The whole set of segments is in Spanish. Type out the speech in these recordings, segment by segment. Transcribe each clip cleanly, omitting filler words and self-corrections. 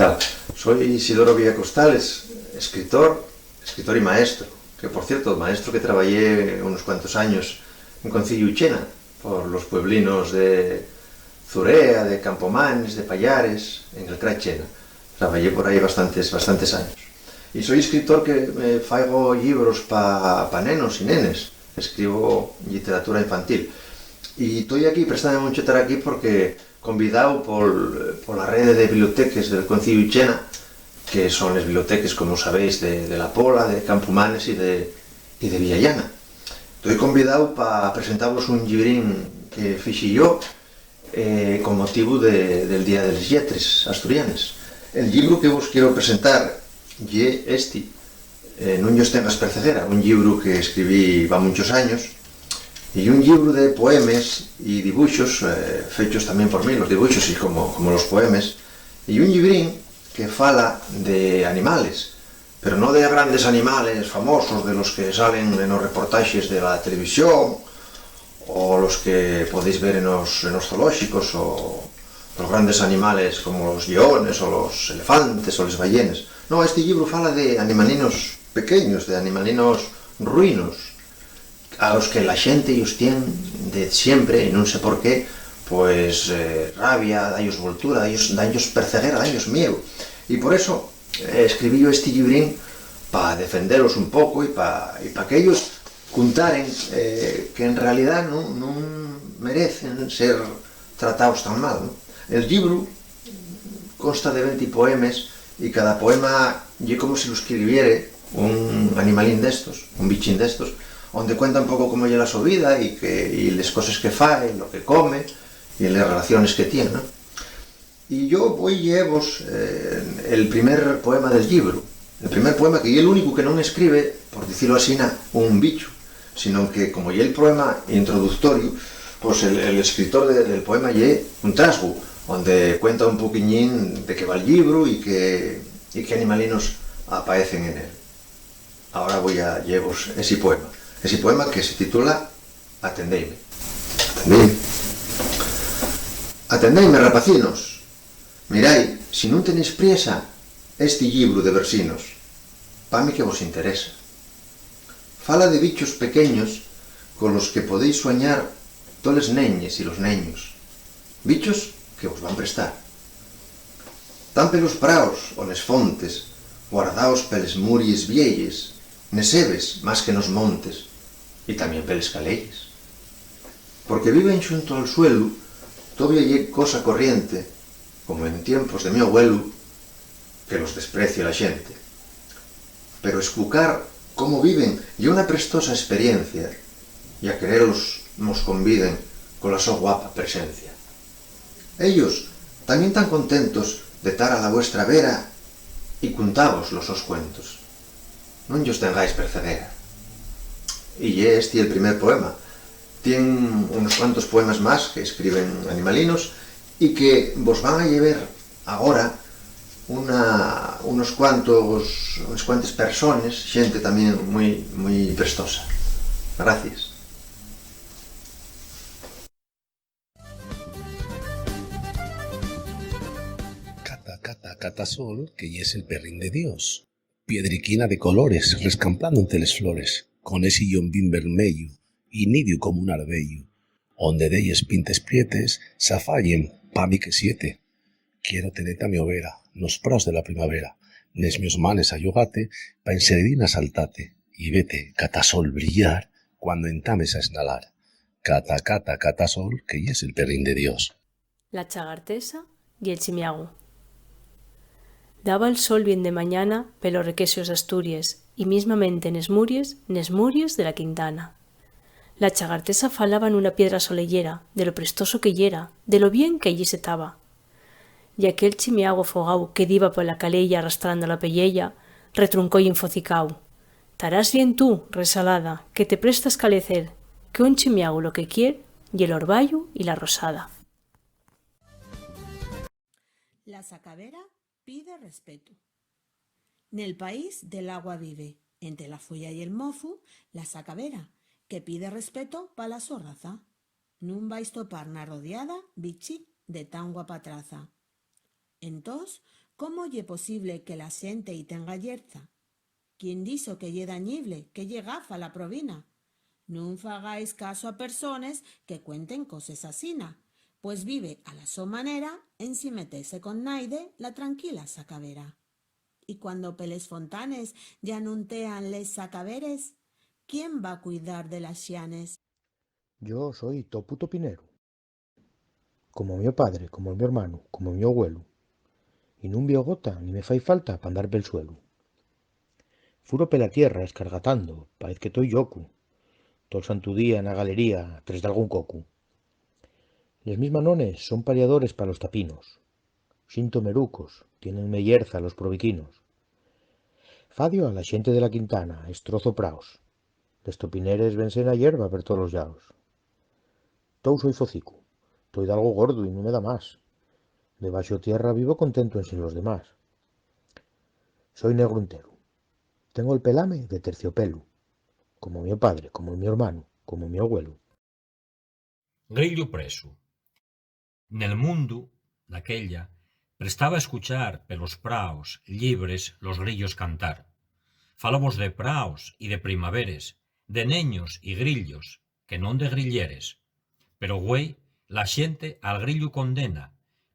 tal? Soy Isidoro Villacostales, escritor y maestro, que por cierto, maestro que trabajé unos cuantos años en Concilio Uchena, por los pueblinos de Zurea, de Campomanes, de Pallares, en el Cra Chena. Trabajé por ahí bastantes años. Y soy escritor que faigo libros pa nenos y nenes, escribo literatura infantil. Y estoy aquí, préstame mucho estar aquí porque convidado por la red de bibliotecas del Concilio Uchena, que son las bibliotecas, como sabéis, de La Pola, de Campomanes y de Villallana. Estoy convidado para presentaros un librín que fixi yo con motivo del Día de las Lletres asturianes. El libro que vos quiero presentar ye este, Nuños Tengas Perceguera, un libro que escribí va muchos años, y un libro de poemas y dibuixos, fechos también por mí, los dibuixos y como los poemas, y un librín que fala de animales, pero no de grandes animales famosos de los que salen en los reportajes de la televisión o los que podéis ver en los zoológicos, o los grandes animales como los leones o los elefantes o las ballenas. No, este libro fala de animalinos pequeños, de animalinos ruinos, a los que la xente ellos tienen de siempre, y non sé por qué, pues rabia, daños voltura, daños perceguera, daños miedo. Y por eso escribí yo este librín para defenderlos un poco y para que ellos contaren que en realidad non merecen ser tratados tan mal, ¿no? El libro consta de 20 poemas y cada poema é como se lo escribiere un animalín destos, un bichín destos, onde cuenta un pouco como é a súa vida e les cosas que fai, lo que come y las relaciones que tiene, ¿no? Y yo voy llevos el primer poema del libro, el primer poema que es el único que non escribe, por decirlo así, un bicho, sino que como é el poema introductorio, pues el escritor del poema é un trasgo, donde cuenta un poquillín de qué va el libro y qué animalinos aparecen en él. Ahora voy a llevos ese poema que se titula Atendeime. Atendeime, rapacinos. Mirai, si non tenéis priesa, este libro de versinos, pame que vos interesa. Fala de bichos pequeños con los que podéis soñar toles neñes y los neños. Bichos que vos van prestar. Tan pelos praos o nes fontes, guardaos peles muries vielles, nes sebes más que nos montes, y también peles calelles. Porque viven xunto al suelo, todavía lle cosa corriente, como en tiempos de mi abuelo, que los desprecia la xente. Pero escucar cómo viven y una prestosa experiencia, y a quererlos nos conviden con la so guapa presencia. Ellos también tan contentos de estar a la vuestra vera y contavos los os cuentos. Non llos tengáis perceguera. Y este el primer poema. Tienen unos cuantos poemas más que escriben animalinos y que vos van a llevar ahora unas cuantas personas, xente también muy prestosa. Gracias. Catasol, que ya es el perrín de Dios. Piedriquina de colores, rescamplando entre les flores, con ese llombín vermello, y nidio como un arbello, onde d'elles pintes prietes, s'afallen, pa mi que siete. Quiero tenete a mi overa, nos pros de la primavera, nes mios manes ayugate, pa enseredina saltate, y vete, catasol, brillar, cuando entames a esnalar. Catasol, que ya es el perrín de Dios. La chagartesa y el chimiago. Daba el sol bien de mañana pelos requesios de Asturias y mismamente nes muries de la Quintana. La chagartesa falaba en una piedra solellera, de lo prestoso que yera, de lo bien que allí se taba. Y aquel chimiago fogau que diba por la calella arrastrando la pellella, retruncó y enfocicau. Tarás bien tú, resalada, que te prestas calecer, que un chimiago lo que quiere y el orballo y la rosada. La sacavera pide respeto. Nel país del agua vive, entre la folla y el mozu, la sacavera, que pide respeto pa la so raza. Nun vais topar na rodeada bichi de tan guapa traza. Entós, ¿Cómo ye posible que la xente y tenga yerza? ¿Quién diso que ye dañible, que ye gafa la provina? Nun fagáis caso a personas que cuenten cosas asina, pues vive a la so manera en si metese con naide la tranquila sacavera. Y cuando peles fontanes ya nun tean les sacaveres, ¿quién va a cuidar de las xianes? Yo soy topu topinero, como mi padre, como mi hermano, como mi abuelo. Y nun vio gota ni me fai falta pa andar pel suelo. Furo pela tierra escargatando, paez que toi yocu. Tol santu día na galería tres d'algún cocu. Les mis manones son pariadores pa los tapinos. Xinto merucos, tienen yerza los proviquinos. Fadio a la xente de la Quintana, estrozo praos. Les topineres vense na hierba per tolos llaos. Tou soy focicu, toi d'algo gordo y no me da más. Debaxo tierra vivo contento en sin los demás. Soy negro entero. Tengo el pelame de terciopelo, como mi padre, como mi hermano, como mi abuelo. Grillo preso. Nel mundo, daquella, prestaba a escuchar pelos praos llibres los grillos cantar. Falabos de praos y de primaveres, de neños y grillos, que non de grilleres. Pero güey, la xente al grillo condena,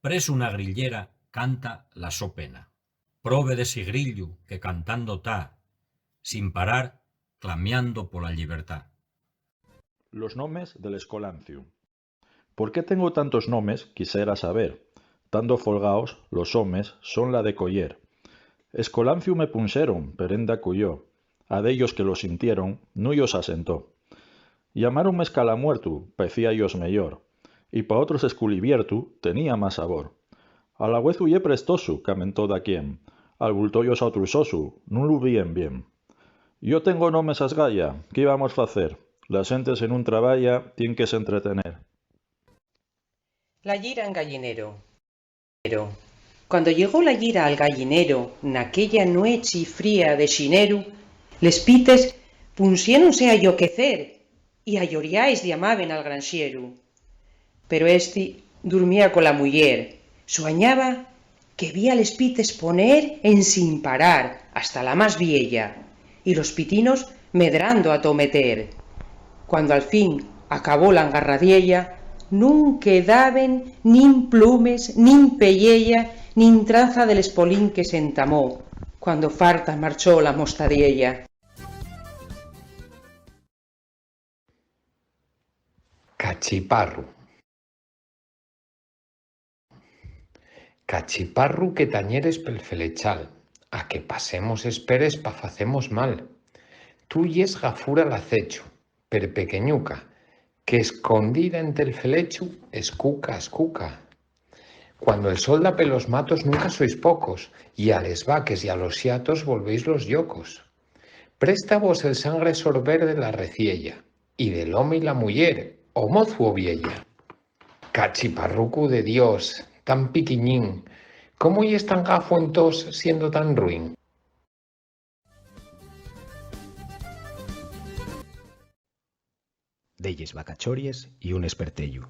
preso una grillera canta la so pena. Prove desi grillo que cantando ta, sin parar, clameando pola llibertá. Los nomes del Escolancium. ¿Por qué tengo tantos nomes? Quisiera saber. Tando folgaos, los homes son la de coller. Escolancium me punxeron, perenda cuyó. A dellos que lo sintieron, nuyos asentó. Llamaronme escalamuertu, pecíayos meyor. Y pa otros esculibiertu, tenía más sabor. A la huezu ye prestosu, camentó da quien. Al bultoyos a otrusosu, nun lu bien bien. Yo tengo nomes asgaya, ¿qué íbamos a hacer? Las gentes en un traballa tienen que se entretener. La yira en gallinero. Cuando llegó la yira al gallinero, naquella nueche fría de xineru, les pites punsiéronse a lloquecer y a lloriáis llamaben al granxieru. Pero esti durmía con la muller, soañaba que vía les pites poner en sin parar hasta la más viella, y los pitinos medrando a tometer. Cuando al fin acabó la engarradiella, nun quedaben nin plumes, nin pellella, nin traza del espolín que se entamó, cuando farta marchó la mostadiella. Cachiparru. Cachiparru que tañeres pel felechal, a que pasemos esperes pa facemos mal. Tú yes gafura l'acecho, per pequeñuca, que escondida entre el felechu escuca, escuca. Cuando el sol da pelos matos nunca sois pocos, y a les vaques y a los xiatos volvéis los yocos. Presta vos el sangre sorber de la reciella, y del home y la muller, o mozu o viella. Cachiparrucu de Dios, tan piquiñín, ¿cómo y es tan gafo en tos siendo tan ruin? Deyes vacachories y un espertellu.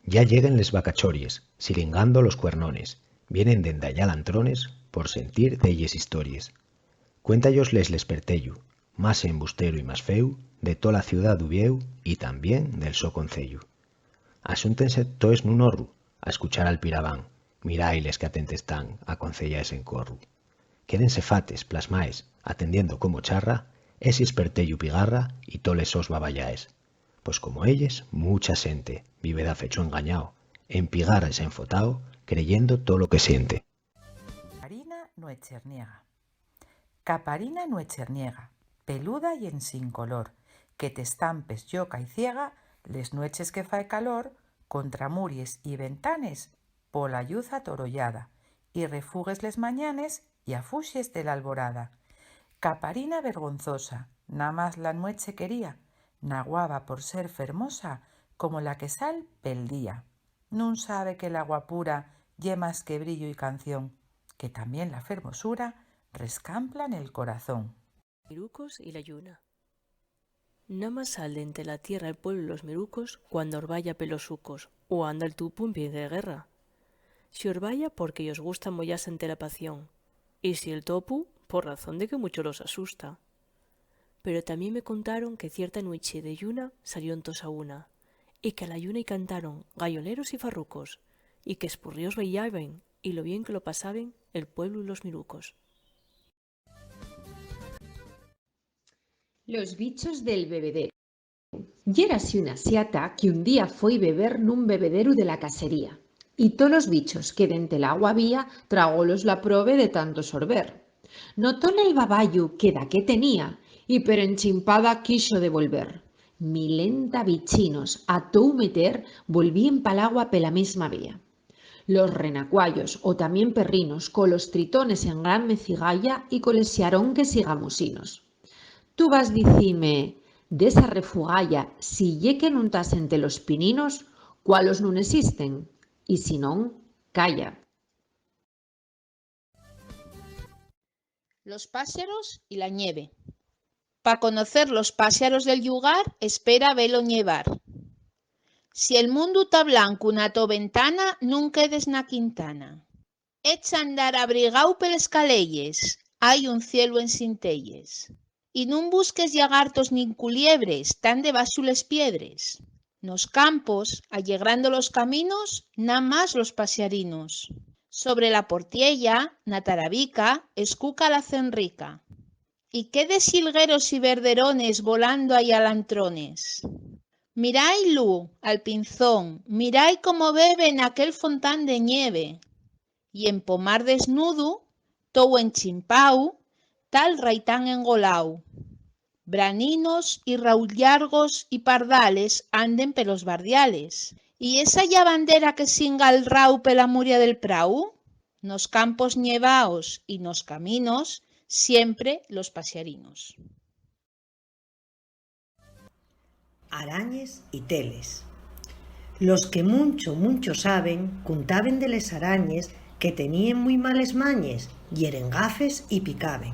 Ya lleguen les vacachories, siringando los cuernones, vienen dende allá lantrones por sentir deyes histories. Cuéntayos les l'espertellu, más embustero y más feu, de toda la ciudad d'Uvieu y también del so concellu. Asúntense toes nun horru, a escuchar al pirabán, mirailes que atentes están a concellaes en corru. Quédense fates, plasmaes, atendiendo como charra, ese espertellu pigarra y toles sos baballaes. Pues como elles, mucha gente vive da fecho engañao, en pigarra es enfotao, creyendo todo lo que siente. Caparina no echerniega. Caparina no echerniega, peluda y en sin color, que te estampes yoca y ciega, les nueches que fae calor, contra muries y ventanes, pola lluza torollada, y refugues les mañanes y afuxes de la alborada. Caparina vergonzosa, na más la nueche quería, naguaba por ser fermosa, como la que sal pel día. Nun sabe que el agua pura ye más que brillo y canción, que también la fermosura rescampla en el corazón. Mirucos y la yuna. Nada más sal de entre la tierra el pueblo los mirucos cuando orballa pelosucos o anda el tupu en pie de guerra. si os vaya porque os gusta mollarse ante la pasión, y si el topu, por razón de que mucho los asusta. Pero también me contaron que cierta noche de lluna salió tos a una, y que a la lluna y cantaron galloleros y farrucos, y que espurrios bailaban, y lo bien que lo pasaban el pueblo y los mirucos. Los bichos del bebedero. Yérase una siata que un día foi beber nun bebedero de la casería, y todos los bichos que dente el agua había tragólos la probe de tanto sorber. Notóle el babayu que da que tenía, y pero enchimpada quiso devolver. Milenta bichinos atou meter volvíen pa'l agua pela misma vía. Los renacuayos o también perrinos colos tritones en gran mecigalla y coles xaronques y gamusinos. Tú vas dicime, d'esa refugalla, si ye que nun tas ente los pininos, cualos nun existen, y si non, calla. Los pájaros y la nieve. Pa conocer los pájaros del lugar, espera velo nievar. Si el mundo ta blanco na to ventana, nun quedes na quintana. Echa andar abrigau peles calelles, hai un cielo en cintelles. Y nun busques llagartos nin culiebres, tan debaxo les piedres. Nos campos, allegrando los caminos, na más los pasearinos. Sobre la portiella, na tarabica, escuca la cenrica. Y qué de xilgueros y verderones volando hay alantrones. Mirai-lu, al pinzón, mirai como bebe en aquel fontán de nieve. Y en pomar desnudo, tou enchimpau, tal raitán engolau. Braninos y raullargos y pardales anden pelos bardiales. ¿Y esa ya bandera que singa el rau pela muria del prau? Nos campos nievaos y nos caminos, siempre los pasearinos. Arañes y teles. Los que mucho saben, cuntaben de les arañes que tenían muy males mañes, y eren gafes y picaben.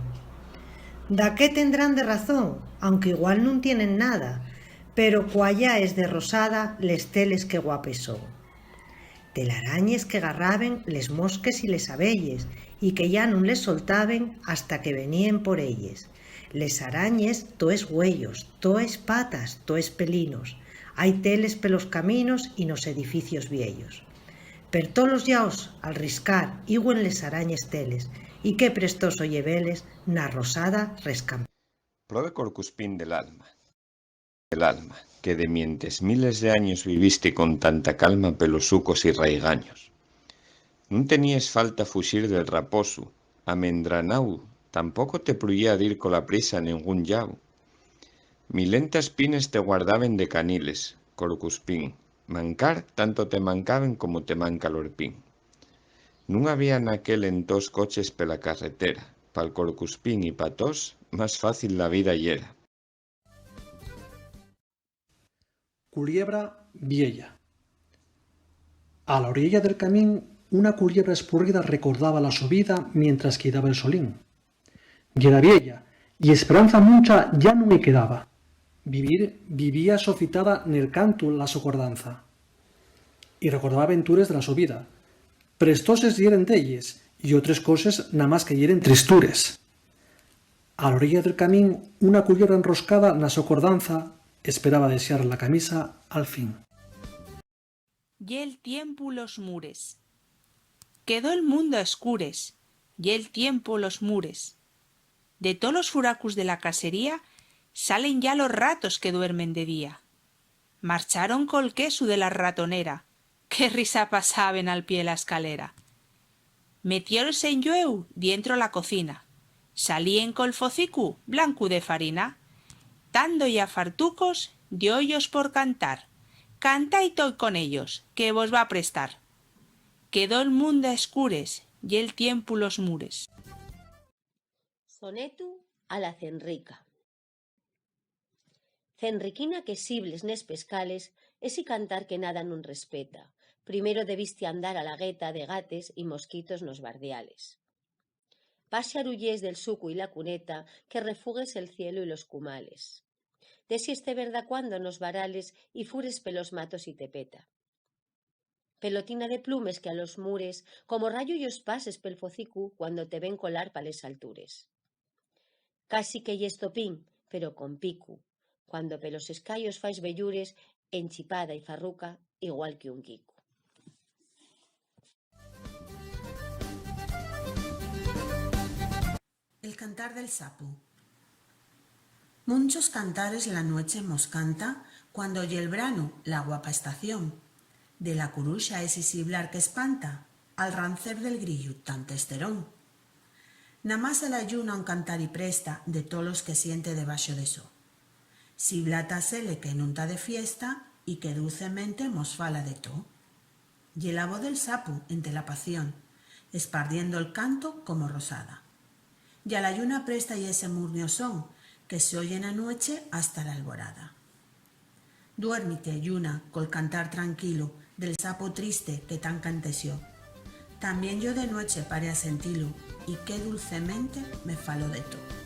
Da qué tendrán de razón, aunque igual nun tienen nada, pero cuallá es de rosada les teles que guapes son. Telarañes que garraben les mosques y les abelles, y que ya nun les soltaben hasta que venían por elles. Les arañes toes güellos, toes patas, toes pelinos. Hay teles pelos caminos y nos edificios viellos. Per todos los llaos, al riscar, igüen les arañes teles, y qué prestoso lleveles na rosada rescampa. Prove Corcuspín del alma, que de mientes miles de años viviste con tanta calma pelos sucos y raigaños. Nun teníes falta fuxir del raposu, amendranau, tampoco te pruyía dir cola prisa ningún llau. Milentas pines te guardaben de caniles, Corcuspín, mancar tanto te mancaben como te manca l'orpín. Nun había naquel entós coches pela carretera, pa'l Corcuspín y pa tos, más fácil la vida yera. Culiebra vieja. A la orilla del camín, una culiebra espurrida recordaba la su vida mientras que daba el solín. Y era vieja, y esperanza mucha ya no me quedaba. Vivía sofitada nel canto la socordanza. Y recordaba aventuras de la su vida. Prestoses yeren d'elles, y otras cosas nada más que yeren tristures. A la orilla del camín, una culiebra enroscada na socordanza esperaba desear la camisa al fin. Y el tiempo los mures. Quedó el mundo a escures, y el tiempo los mures. De todos los furacus de la casería salen ya los ratos que duermen de día. Marcharon col queso de la ratonera, qué risa pasaban al pie la escalera. Metióronse en llueu dientro la cocina, salíen col focicu blancu de farina, tando ya fartucos de hoyos por cantar. Canta y toy con ellos, que vos va a prestar. Quedó el mundo a escures, y el tiempo los mures. Sonetu a la Cenrica. Cenriquina que sibles nes pescales, esi cantar que nada nun respeta. Primero debiste andar a la gueta de gates y mosquitos nos bardiales. Paxarullés del suco y la cuneta, que refugues el cielo y los cumales. De si este verdad cuando nos varales y fures pelos matos y te peta. pelotina de plumes que a los mures, como rayo y os pases pel focicu cuando te ven colar pa les altures. Casi que y estopín, pero con picu, cuando pelos escayos fais bellures, enchipada y farruca, igual que un quicu. El cantar del sapo. Muchos cantares la noche mos canta cuando oye el brano, la guapa estación. De la curuxa ese siblar que espanta, al rancer del grillo tan testerón. Namás el ayuna un cantar y presta de todos los que siente debaixo de so. Siblatasele que nunta de fiesta y que dulcemente mos fala de to. Y la voz del sapo entre la pasión, espardiendo el canto como rosada. Y a la ayuna presta y ese murnio son que se oye en la noche hasta la alborada. Duérmite, yuna, col cantar tranquilo del sapo triste que tan canteció. También yo de noche paré a sentilo y qué dulcemente me faló de todo.